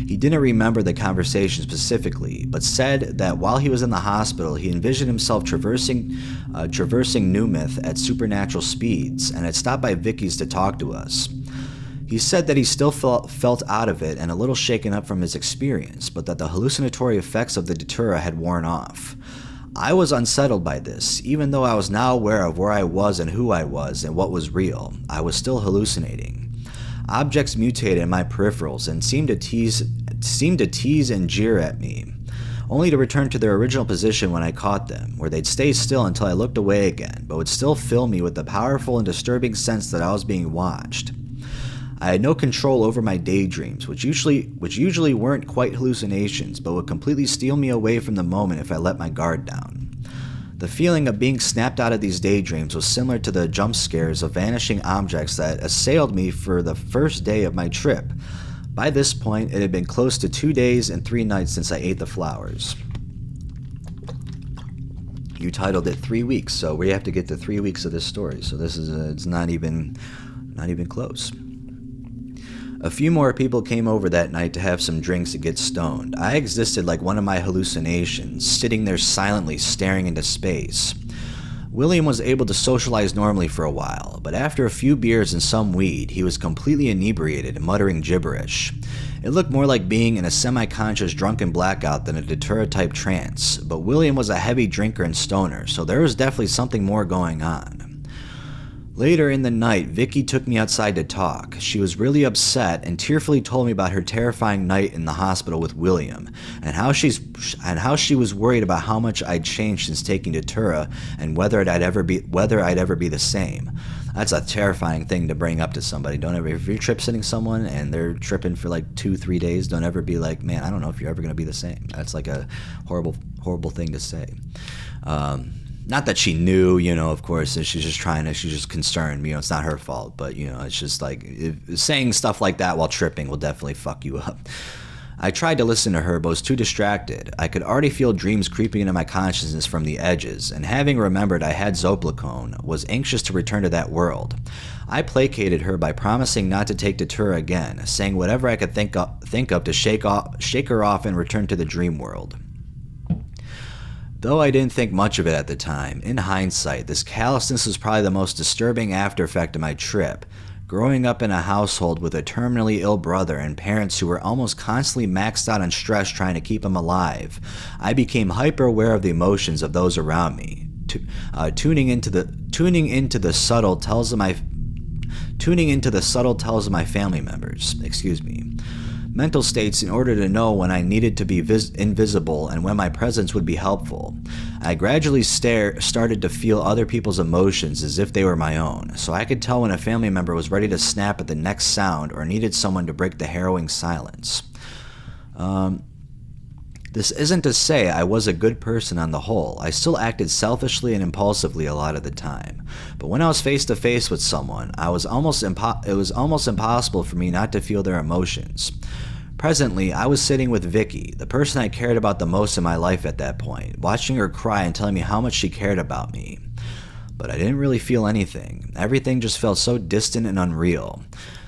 He didn't remember the conversation specifically, but said that while he was in the hospital, he envisioned himself traversing Newmouth at supernatural speeds and had stopped by Vicky's to talk to us. He said that he still felt out of it and a little shaken up from his experience, but that the hallucinatory effects of the Datura had worn off. I was unsettled by this. Even though I was now aware of where I was and who I was and what was real, I was still hallucinating. Objects mutated in my peripherals and seemed to tease and jeer at me, only to return to their original position when I caught them, where they'd stay still until I looked away again, but would still fill me with the powerful and disturbing sense that I was being watched. I had no control over my daydreams, which usually weren't quite hallucinations, but would completely steal me away from the moment if I let my guard down. The feeling of being snapped out of these daydreams was similar to the jump scares of vanishing objects that assailed me for the first day of my trip. By this point, it had been close to 2 days and 3 nights since I ate the flowers. You titled it 3 weeks, so we have to get to 3 weeks of this story, so it's not even close. A few more people came over that night to have some drinks and get stoned. I existed like one of my hallucinations, sitting there silently staring into space. William was able to socialize normally for a while, but after a few beers and some weed, he was completely inebriated and muttering gibberish. It looked more like being in a semi-conscious drunken blackout than a Datura-type trance, but William was a heavy drinker and stoner, so there was definitely something more going on. Later in the night, Vicky took me outside to talk. She was really upset and tearfully told me about her terrifying night in the hospital with William, and how she was worried about how much I'd changed since taking Datura and whether I'd ever be the same. That's a terrifying thing to bring up to somebody. Don't ever, if you're trip-sitting someone and they're tripping for like 2-3 days, don't ever be like, man, I don't know if you're ever going to be the same. That's like a horrible thing to say. Not that she knew, of course, that she's just concerned, it's not her fault, but, it's just like, saying stuff like that while tripping will definitely fuck you up. I tried to listen to her, but was too distracted. I could already feel dreams creeping into my consciousness from the edges, and having remembered I had Zoplicone, was anxious to return to that world. I placated her by promising not to take Datura again, saying whatever I could think of to shake her off and return to the dream world. Though I didn't think much of it at the time, in hindsight, this callousness was probably the most disturbing after effect of my trip. Growing up in a household with a terminally ill brother and parents who were almost constantly maxed out on stress trying to keep him alive, I became hyper aware of the emotions of those around me. Tuning into the subtle tells of my family members. Mental states in order to know when I needed to be invisible and when my presence would be helpful. I gradually started to feel other people's emotions as if they were my own, so I could tell when a family member was ready to snap at the next sound or needed someone to break the harrowing silence. This isn't to say I was a good person on the whole. I still acted selfishly and impulsively a lot of the time. But when I was face to face with someone, it was almost impossible for me not to feel their emotions. Presently, I was sitting with Vicky, the person I cared about the most in my life at that point, watching her cry and telling me how much she cared about me. But I didn't really feel anything. Everything just felt so distant and unreal.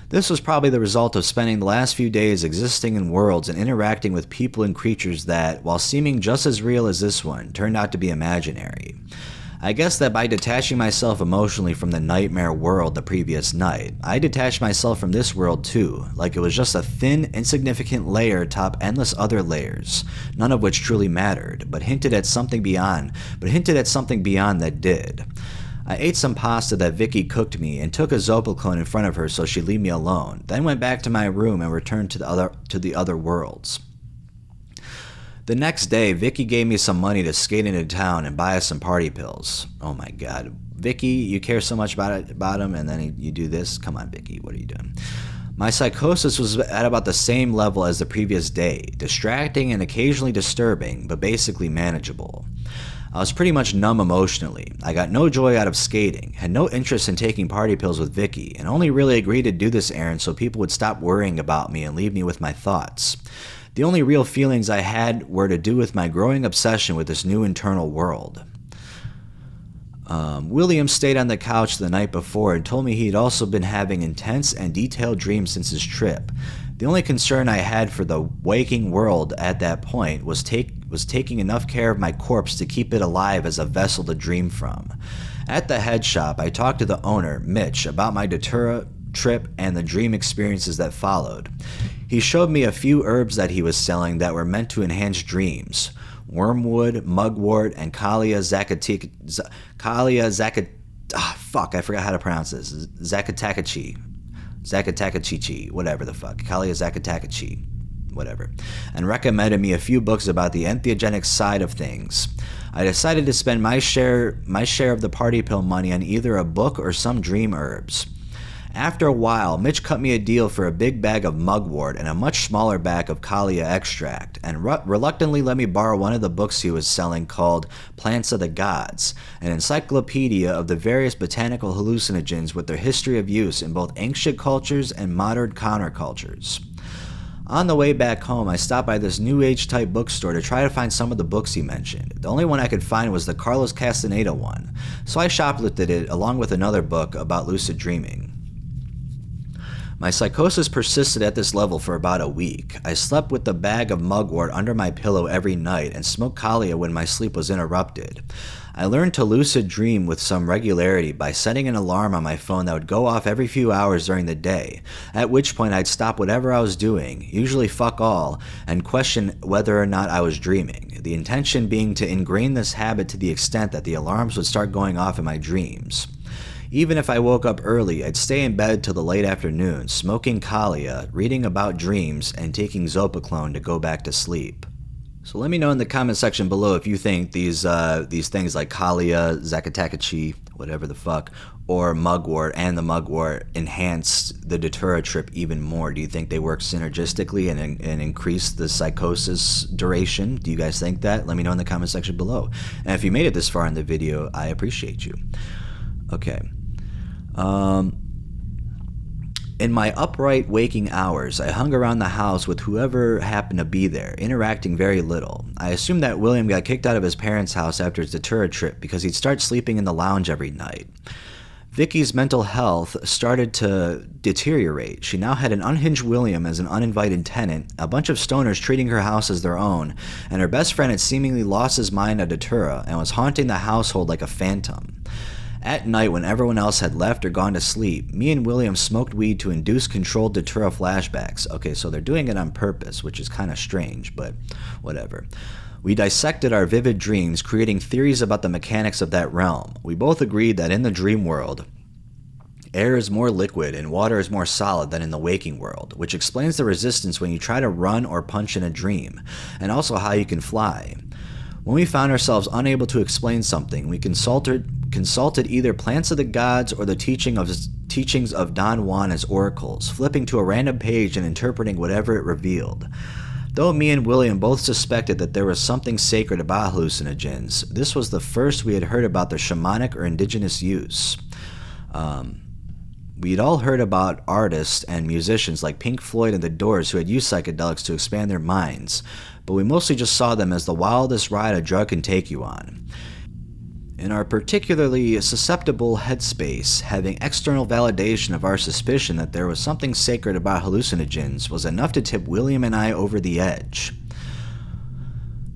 This was probably the result of spending the last few days existing in worlds and interacting with people and creatures that, while seeming just as real as this one, turned out to be imaginary. I guess that by detaching myself emotionally from the nightmare world the previous night, I detached myself from this world too, like it was just a thin, insignificant layer atop endless other layers, none of which truly mattered, but hinted at something beyond that did. I ate some pasta that Vicky cooked me and took a Zoplicone in front of her so she'd leave me alone, then went back to my room and returned to the other worlds. The next day, Vicky gave me some money to skate into town and buy us some party pills. Oh my god. Vicky, you care so much about him, and then you do this? Come on, Vicky, what are you doing? My psychosis was at about the same level as the previous day, distracting and occasionally disturbing, but basically manageable. I was pretty much numb emotionally. I got no joy out of skating, had no interest in taking party pills with Vicky, and only really agreed to do this errand so people would stop worrying about me and leave me with my thoughts. The only real feelings I had were to do with my growing obsession with this new internal world. William stayed on the couch the night before and told me he had also been having intense and detailed dreams since his trip. The only concern I had for the waking world at that point was taking enough care of my corpse to keep it alive as a vessel to dream from. At the head shop, I talked to the owner, Mitch, about my Datura trip and the dream experiences that followed. He showed me a few herbs that he was selling that were meant to enhance dreams. Wormwood, mugwort, and Zakatakachi, whatever the fuck. Kalia Zakatakachi, whatever. And recommended me a few books about the entheogenic side of things. I decided to spend my share of the party pill money on either a book or some dream herbs. After a while, Mitch cut me a deal for a big bag of mugwort and a much smaller bag of Kalia extract, and reluctantly let me borrow one of the books he was selling called Plants of the Gods, an encyclopedia of the various botanical hallucinogens with their history of use in both ancient cultures and modern countercultures. On the way back home, I stopped by this New Age type bookstore to try to find some of the books he mentioned. The only one I could find was the Carlos Castaneda one, so I shoplifted it along with another book about lucid dreaming. My psychosis persisted at this level for about a week. I slept with the bag of mugwort under my pillow every night and smoked Kalia when my sleep was interrupted. I learned to lucid dream with some regularity by setting an alarm on my phone that would go off every few hours during the day, at which point I'd stop whatever I was doing, usually fuck all, and question whether or not I was dreaming, the intention being to ingrain this habit to the extent that the alarms would start going off in my dreams. Even if I woke up early, I'd stay in bed till the late afternoon, smoking Kalia, reading about dreams, and taking Zopiclone to go back to sleep. So let me know in the comment section below if you think these things like Kalia, Zakatakachi, whatever the fuck, or mugwort and the mugwort enhance the Datura trip even more. Do you think they work synergistically and increase the psychosis duration? Do you guys think that? Let me know in the comment section below. And if you made it this far in the video, I appreciate you. Okay. In my upright waking hours, I hung around the house with whoever happened to be there, interacting very little. I assumed that William got kicked out of his parents' house after his Datura trip because he'd start sleeping in the lounge every night. Vicky's mental health started to deteriorate. She now had an unhinged William as an uninvited tenant, a bunch of stoners treating her house as their own, and her best friend had seemingly lost his mind at Datura and was haunting the household like a phantom. At night, when everyone else had left or gone to sleep, me and William smoked weed to induce controlled Datura flashbacks. Okay, so they're doing it on purpose, which is kind of strange, but whatever. We dissected our vivid dreams, creating theories about the mechanics of that realm. We both agreed that in the dream world, air is more liquid and water is more solid than in the waking world, which explains the resistance when you try to run or punch in a dream, and also how you can fly. When we found ourselves unable to explain something, we consulted either plants of the gods or the teachings of Don Juan as oracles, flipping to a random page and interpreting whatever it revealed. Though me and William both suspected that there was something sacred about hallucinogens, this was the first we had heard about their shamanic or indigenous use. We'd all heard about artists and musicians like Pink Floyd and The Doors who had used psychedelics to expand their minds, but we mostly just saw them as the wildest ride a drug can take you on. In our particularly susceptible headspace, having external validation of our suspicion that there was something sacred about hallucinogens was enough to tip William and I over the edge.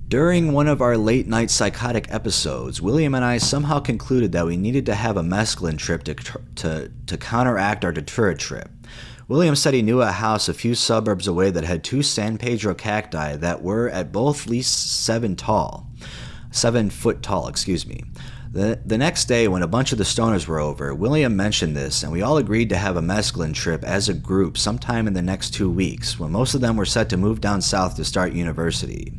During one of our late-night psychotic episodes, William and I somehow concluded that we needed to have a mescaline trip to counteract our Datura trip. William said he knew a house a few suburbs away that had 2 San Pedro cacti that were at both least 7 foot tall. The next day, when a bunch of the stoners were over, William mentioned this, and we all agreed to have a mescaline trip as a group sometime in the next 2 weeks, when most of them were set to move down south to start university.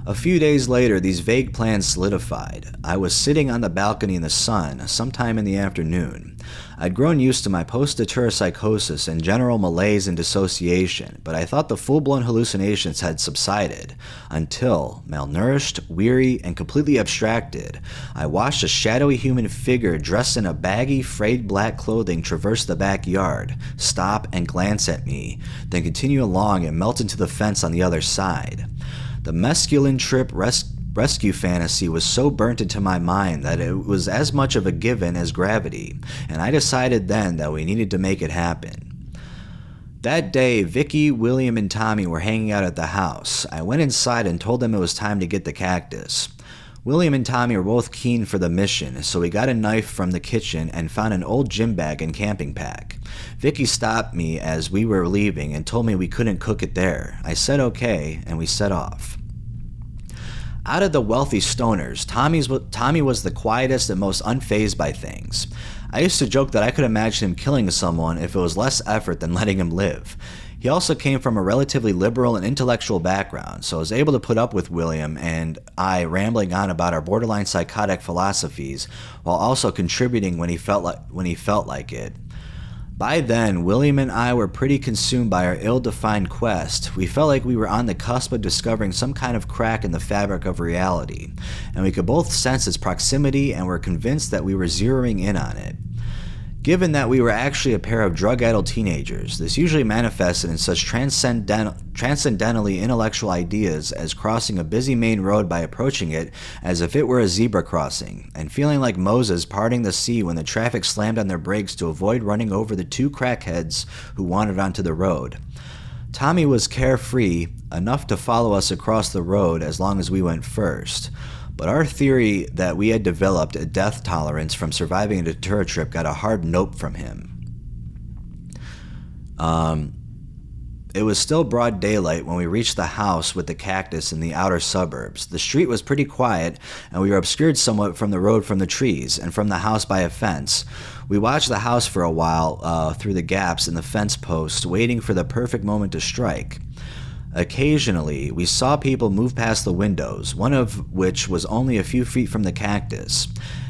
A few days later, these vague plans solidified. I was sitting on the balcony in the sun, sometime in the afternoon. I'd grown used to my post-Datura psychosis and general malaise and dissociation, but I thought the full-blown hallucinations had subsided, until, malnourished, weary, and completely abstracted, I watched a shadowy human figure dressed in a baggy, frayed black clothing traverse the backyard, stop and glance at me, then continue along and melt into the fence on the other side. The mescaline trip rescue fantasy was so burnt into my mind that it was as much of a given as gravity, and I decided then that we needed to make it happen. That day, Vicky, William, and Tommy were hanging out at the house. I went inside and told them it was time to get the cactus. William and Tommy were both keen for the mission, so we got a knife from the kitchen and found an old gym bag and camping pack. Vicky stopped me as we were leaving and told me we couldn't cook it there. I said okay, and we set off. Out of the wealthy stoners, Tommy was the quietest and most unfazed by things. I used to joke that I could imagine him killing someone if it was less effort than letting him live. He also came from a relatively liberal and intellectual background, so I was able to put up with William and I rambling on about our borderline psychotic philosophies while also contributing when he felt like it. By then, William and I were pretty consumed by our ill-defined quest. We felt like we were on the cusp of discovering some kind of crack in the fabric of reality, and we could both sense its proximity and were convinced that we were zeroing in on it. Given that we were actually a pair of drug-addled teenagers, this usually manifested in such transcendentally intellectual ideas as crossing a busy main road by approaching it as if it were a zebra crossing, and feeling like Moses parting the sea when the traffic slammed on their brakes to avoid running over the two crackheads who wandered onto the road. Tommy was carefree enough to follow us across the road as long as we went first. But our theory that we had developed a death tolerance from surviving a Datura trip got a hard nope from him. It was still broad daylight when we reached the house with the cactus in the outer suburbs. The street was pretty quiet, and we were obscured somewhat from the road from the trees, and from the house by a fence. We watched the house for a while through the gaps in the fence posts, waiting for the perfect moment to strike. Occasionally, we saw people move past the windows, one of which was only a few feet from the cactus.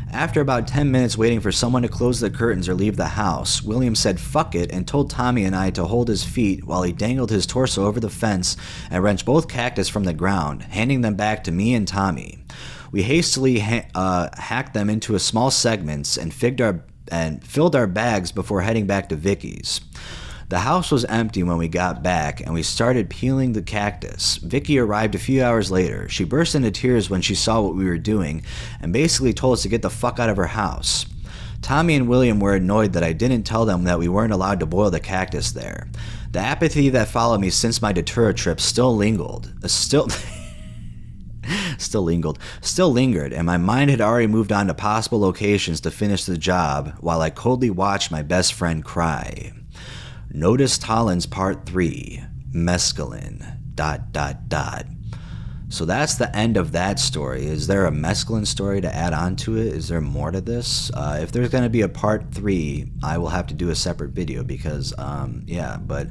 After about 10 minutes waiting for someone to close the curtains or leave the house, William said fuck it and told Tommy and I to hold his feet while he dangled his torso over the fence and wrenched both cactus from the ground, handing them back to me and Tommy. We hastily hacked them into small segments and filled our bags before heading back to Vicky's. The house was empty when we got back, and we started peeling the cactus. Vicky arrived a few hours later. She burst into tears when she saw what we were doing, and basically told us to get the fuck out of her house. Tommy and William were annoyed that I didn't tell them that we weren't allowed to boil the cactus there. The apathy that followed me since my Datura trip still lingered, and my mind had already moved on to possible locations to finish the job, while I coldly watched my best friend cry. Notice Tollins Part 3, Mescaline, ... So that's the end of that story. Is there a mescaline story to add on to it? Is there more to this? If there's going to be a Part 3, I will have to do a separate video because, but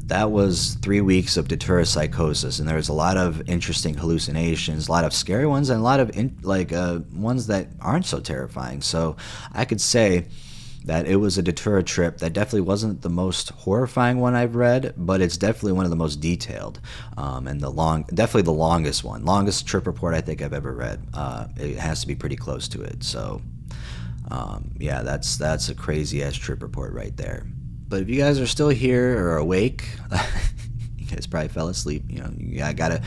that was 3 weeks of Datura Psychosis, and there was a lot of interesting hallucinations, a lot of scary ones, and a lot of ones that aren't so terrifying. So I could say that it was a Datura trip that definitely wasn't the most horrifying one I've read, but it's definitely one of the most detailed, and definitely the longest trip report I think I've ever read. It has to be pretty close to it. So, that's a crazy ass trip report right there. But if you guys are still here or awake, you guys probably fell asleep. You know, I gotta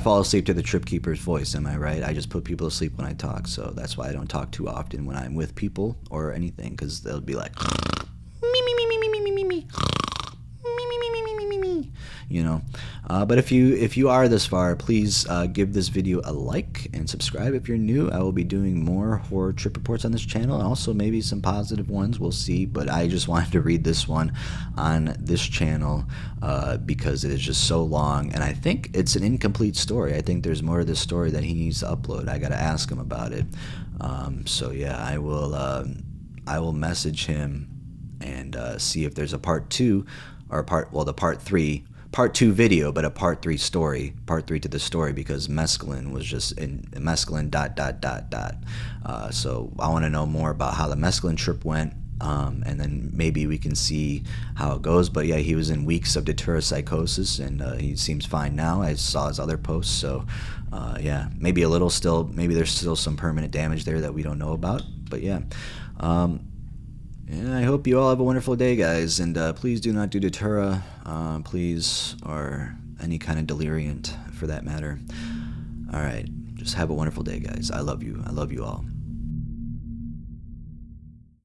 fall asleep to the Trip Keeper's voice. Am I right? I just put people to sleep when I talk, so that's why I don't talk too often when I'm with people or anything, because they'll be like, me, me, me, me, me, me, me, me, me, you know. But if you are this far, please give this video a like and subscribe if you're new. I will be doing more horror trip reports on this channel, and also maybe some positive ones. We'll see. But I just wanted to read this one on this channel because it is just so long, and I think it's an incomplete story. I think there's more to this story that he needs to upload. I gotta ask him about it. So yeah, I will message him and see if there's a part 2 or the part 3. Part 2 video, but a part 3 story, part 3 to the story, because mescaline was just in mescaline ... So I want to know more about how the mescaline trip went, and then maybe we can see how it goes. But yeah, he was in weeks of Datura Psychosis, and he seems fine now. I saw his other posts, so maybe there's still some permanent damage there that we don't know about. But yeah. I hope you all have a wonderful day, guys, and please do not do Datura, please, or any kind of deliriant for that matter. Alright, just have a wonderful day, guys. I love you all.